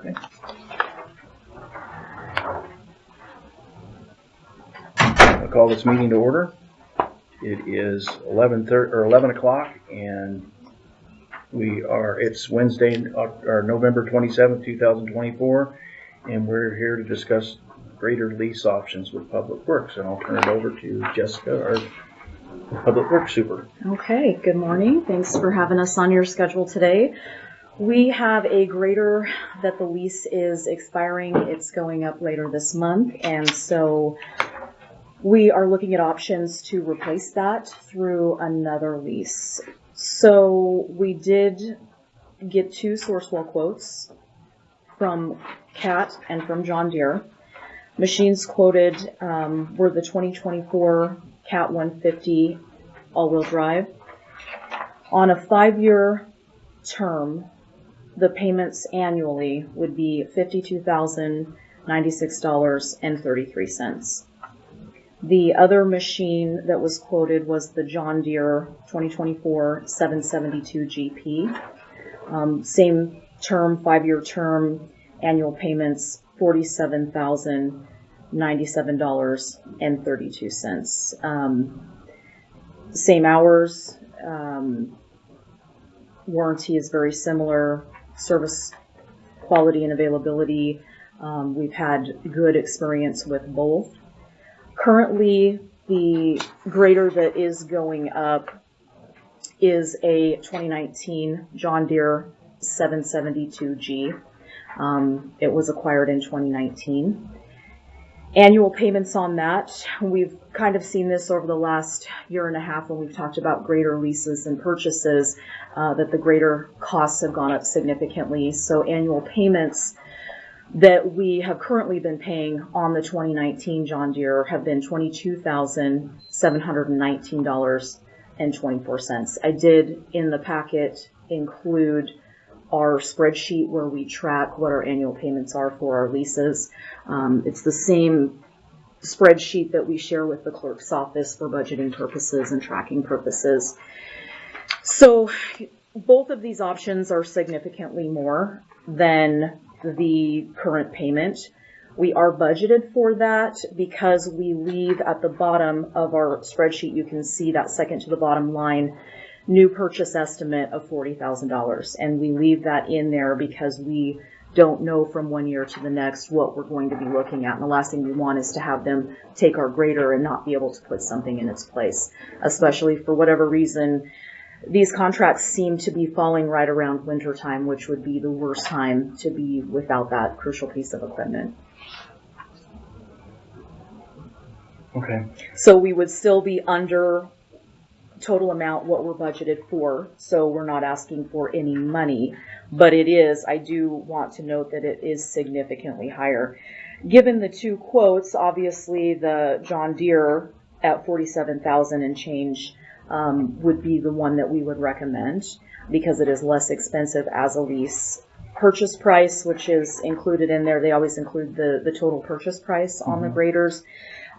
Okay. I'll call this meeting to order. It is 11 o'clock, and it's Wednesday, or November 27th, 2024, and we're here to discuss greater lease options with Public Works. And I'll turn it over to Jessica, our Public Works Super. Okay, good morning. Thanks for having us on your schedule today. We have a grader that the lease is expiring. It's going up later this month, and so we are looking at options to replace that through another lease. So we did get two Sourcewell quotes from Cat and from John Deere. Machines quoted were the 2024 Cat 150 all-wheel drive. On a 5-year term, the payments annually would be $52,096.33. The other machine that was quoted was the John Deere 2024 772 GP. Same term, 5-year term, annual payments $47,097.32. Same hours. Warranty is very similar. Service quality and availability. We've had good experience with both. Currently, the grader that is going up is a 2019 John Deere 772G. It was acquired in 2019. Annual payments on that, we've kind of seen this over the last year and a half when we've talked about grader leases and purchases, that the grader costs have gone up significantly. So annual payments that we have currently been paying on the 2019 John Deere have been $22,719.24. I did in the packet include our spreadsheet where we track what our annual payments are for our leases. It's the same spreadsheet that we share with the clerk's office for budgeting purposes and tracking purposes. So both of these options are significantly more than the current payment. We are budgeted for that because we leave at the bottom of our spreadsheet, you can see that second to the bottom line, new purchase estimate of $40,000. And we leave that in there because we don't know from one year to the next what we're going to be looking at. And the last thing we want is to have them take our grader and not be able to put something in its place, especially for whatever reason. These contracts seem to be falling right around winter time, which would be the worst time to be without that crucial piece of equipment. Okay. So we would still be under total amount what we're budgeted for, so we're not asking for any money, but I do want to note that it is significantly higher. Given the two quotes, obviously the John Deere at $47,000 and change would be the one that we would recommend because it is less expensive as a lease. Purchase price, which is included in there, they always include the total purchase price on the graders,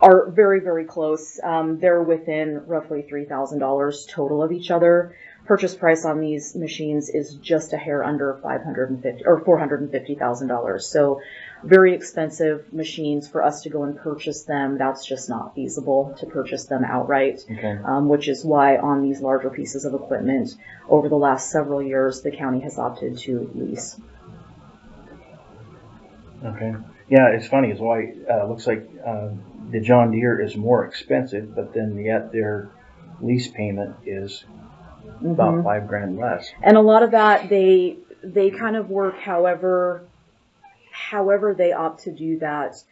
are very, very close. They're within roughly $3,000 total of each other. Purchase price on these machines is just a hair under $450,000. So very expensive machines for us to go and purchase them. That's just not feasible to purchase them outright, Okay. Which is why on these larger pieces of equipment over the last several years, the county has opted to lease. Okay. Yeah, it's funny. It's why it looks like the John Deere is more expensive, but then yet their lease payment is about $5,000 less. And a lot of that they kind of work however they opt to do that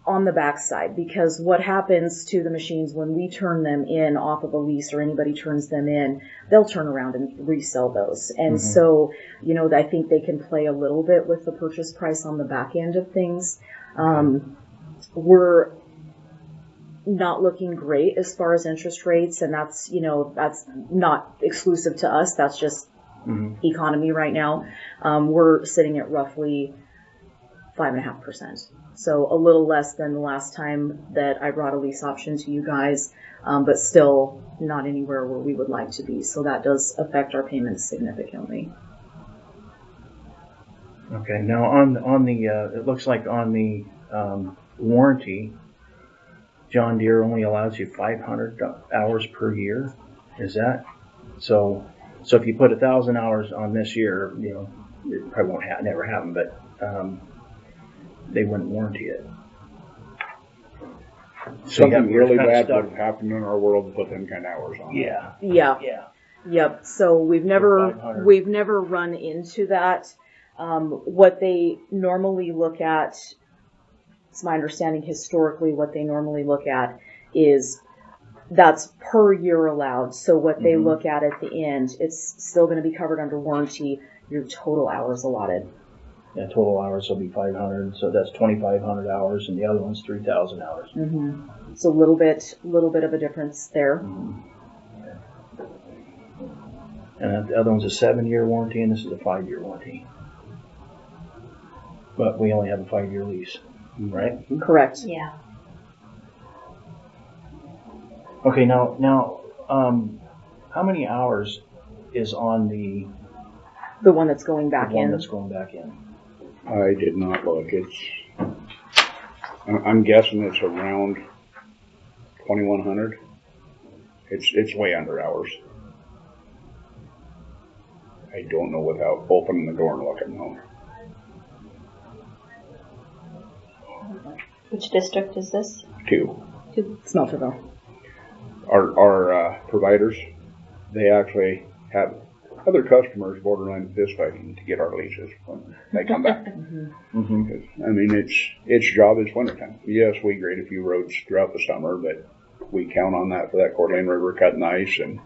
on the backside, because what happens to the machines when we turn them in off of a lease or anybody turns them in, they'll turn around and resell those. And so, I think they can play a little bit with the purchase price on the back end of things. We're not looking great as far as interest rates, and that's not exclusive to us. That's just economy right now. We're sitting at roughly 5.5%. So a little less than the last time that I brought a lease option to you guys, but still not anywhere where we would like to be. So that does affect our payments significantly. Okay, now on the, it looks like on the, warranty, John Deere only allows you 500 hours per year. Is that, so if you put 1,000 hours on this year, you know, it probably won't never happen, but, they wouldn't warranty it. So Something you're really kinda bad stuck. would have happened in our world to put them kind of hours on. Yeah, Yeah. yeah. Yep. So we've never 500. run into that. What they normally look at, it's my understanding historically, what they normally look at is that's per year allowed. So what they look at the end, it's still going to be covered under warranty. Your total hours allotted. Yeah, total hours will be 500, so that's 2,500 hours, and the other one's 3,000 hours. Mm-hmm. So a little bit of a difference there. Mm-hmm. And the other one's a 7-year warranty, and this is a 5-year warranty. But we only have a 5-year lease, right? Correct. Yeah. Okay, now, how many hours is on the The one that's going back one in. that's going back in? I did not look. I'm guessing it's around 2,100. It's way under hours. I don't know without opening the door and looking though. Which district is this? 2. Smelterville. Our providers, they actually have other customers borderline fist fighting to get our leases when they come back. Mm-hmm. I mean, its job is wintertime. Yes, we grade a few roads throughout the summer, but we count on that for that Coeur d'Alene River cutting ice and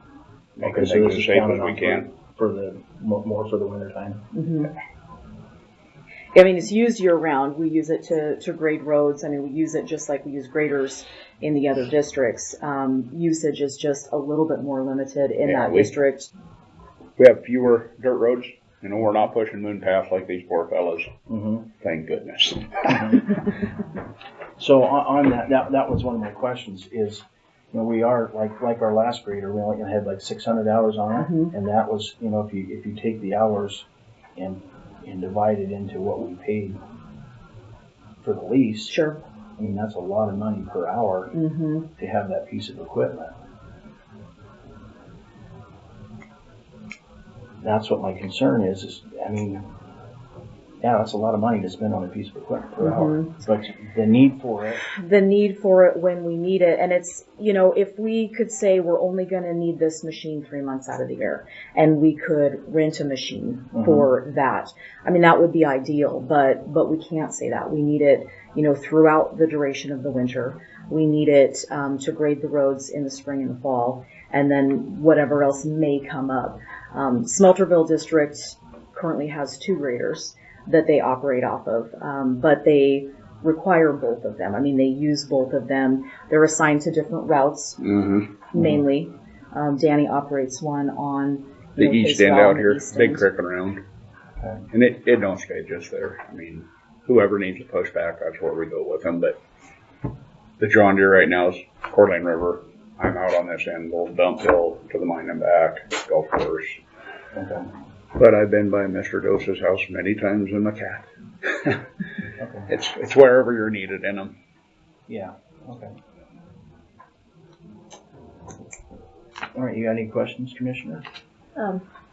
making Okay, so things this as is safe counted as we on can. for the more for the winter time. Mm-hmm. I mean, it's used year round. We use it to grade roads. I mean, we use it just like we use graders in the other districts. Usage is just a little bit more limited in that district. We have fewer dirt roads. You know, we're not pushing Moon Pass like these poor fellas. Mm-hmm. Thank goodness. So on that was one of my questions is, you know, we are like our last grader, we only had like 600 hours on it, and that was, you know, if you take the hours and divide it into what we paid for the lease. Sure. I mean, that's a lot of money per hour to have that piece of equipment. That's what my concern is, I mean, yeah, that's a lot of money to spend on a piece of equipment per hour. But the need for it when we need it. And it's, you know, if we could say we're only going to need this machine 3 months out of the year and we could rent a machine for that, I mean, that would be ideal, but we can't say that. We need it, you know, throughout the duration of the winter. We need it to grade the roads in the spring and the fall, and then whatever else may come up. Smelterville District currently has 2 graders that they operate off of, but they require both of them. I mean, they use both of them. They're assigned to different routes, mainly. Danny operates one on the east end out here, Big Creek. Crick around. Okay. And it don't stay just there. I mean, whoever needs a pushback, that's where we go with them. But the John Deere right now is Coeur d'Alene River. I'm out on this end, little dump hill to the mine and back, golf course. Okay. But I've been by Mr. Dose's house many times in the cat. Okay. It's wherever you're needed in them. Yeah. Okay. All right. You got any questions, Commissioner?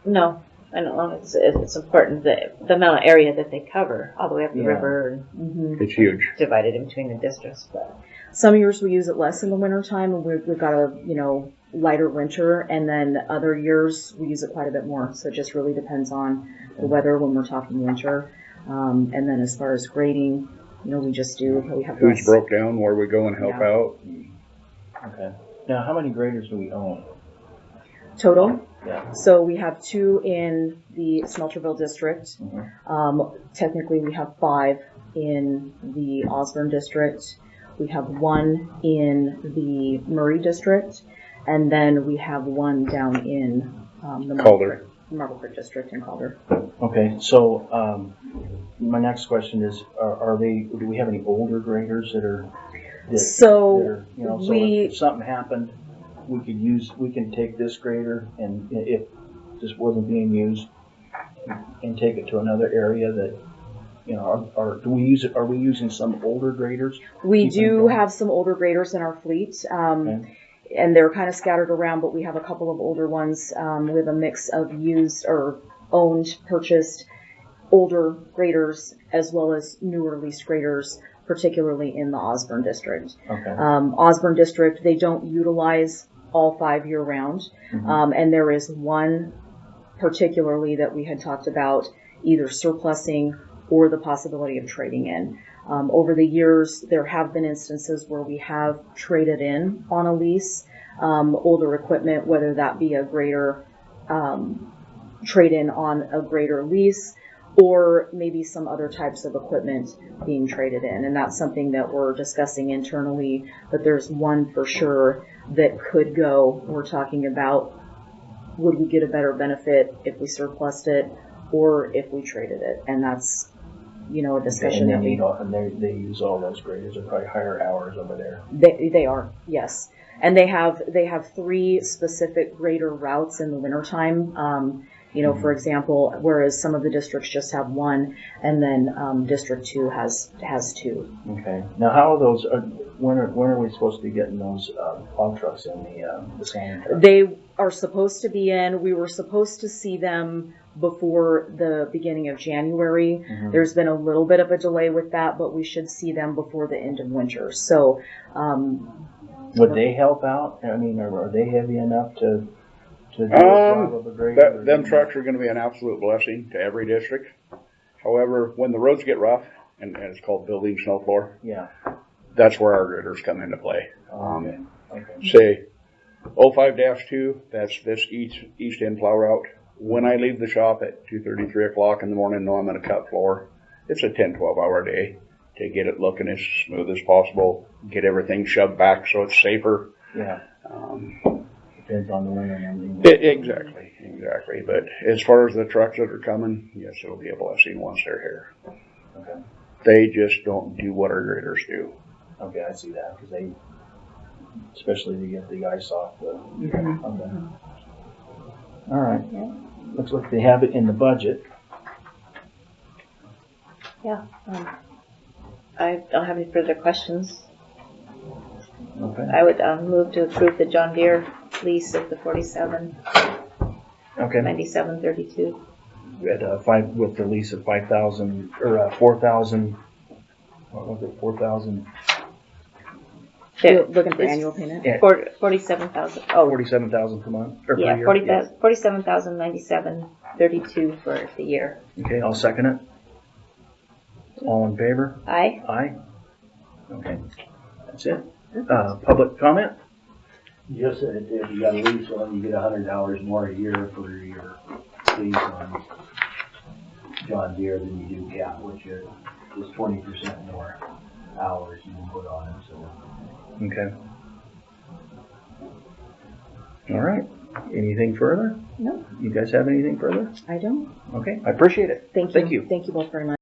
No, I don't know. It's important that the amount of area that they cover all the way up the river and It's huge. divided in between the districts. But Some years we use it less in the wintertime, and we've got a, you know, lighter winter, and then other years we use it quite a bit more. So it just really depends on the weather when we're talking winter. And then as far as grading, you know, we have Who's less. broke down, where we go and help Yeah. out. Okay. Now, how many graders do we own? Total. Yeah. So we have 2 in the Smelterville district. Technically we have 5 in the Osborne district. We have 1 in the Murray district. And then we have 1 down in the Marble Creek district in Calder. Okay. So my next question is: do we have any older graders that are? So if something happened, we can take this grader, and if this wasn't being used, and take it to another area that you know, do we use it, are we using some older graders? We Keep them do going. have some older graders in our fleet, Okay. and they're kind of scattered around, but we have a couple of older ones with a mix of used or owned, purchased, older graders, as well as newer leased graders, particularly in the Osborne district. Okay. Osborne district, they don't utilize all 5 year round, Mhm. and there is one particularly that we had talked about either surplusing or the possibility of trading in. Over the years, there have been instances where we have traded in on a lease older equipment, whether that be a grader, trade in on a grader lease, or maybe some other types of equipment being traded in. And that's something that we're discussing internally, but there's one for sure that could go. We're talking about, would we get a better benefit if we surplused it or if we traded it? And that's, you know, a discussion that And we, they use all those graders. They're probably higher hours over there. they are, yes. And they have 3 specific grader routes in the wintertime. You know, for example, whereas some of the districts just have 1, and then District 2 has 2. Okay. Now, how are those? When are we supposed to be getting those plow trucks in the sand truck? They are supposed to be in. We were supposed to see them before the beginning of January. Mhm. There's been a little bit of a delay with that, but we should see them before the end of winter. So, Would they help out? I mean, are they heavy enough to do a job of a grader? Them trucks are going to be an absolute blessing to every district. However, when the roads get rough, and it's called building snow floor, Yeah. that's where our graders come into play. Okay. Okay. Say 05-2, that's this east end plow route. When I leave the shop at 2:30, 3 o'clock in the morning, know I'm going to cut floor. It's a 10, 12 hour day to get it looking as smooth as possible, get everything shoved back so it's safer. Yeah. Um, Depends on the winter and everything. Exactly. But as far as the trucks that are coming, yes, it'll be a blessing once they're here. Okay. They just don't do what our graders do. Okay, I see that because they, especially to get the ice off the. Mhm. Okay. All right. Looks like they have it in the budget. Yeah. I don't have any further questions. Okay. I would move to approve the John Deere lease of the 47, Okay. 9732. At 5 with the lease of 5,000 or 4,000. What was it? 4,000. You're looking for It's annual payment? Yeah. 47,000. Oh, 47,000 per month or per Yeah, year. 47,097.32 for the year. Okay, I'll second it. All in favor? Aye. Aye. Okay, that's it. Public comment? Just that if you got a lease on, you get $100 more a year for your lease on John Deere than you do Cat, which is 20% more hours you can put on it, so. Okay. All right. Anything further? No. You guys have anything further? I don't. Okay, I appreciate it. Thank you. Thank you. Thank you both very much.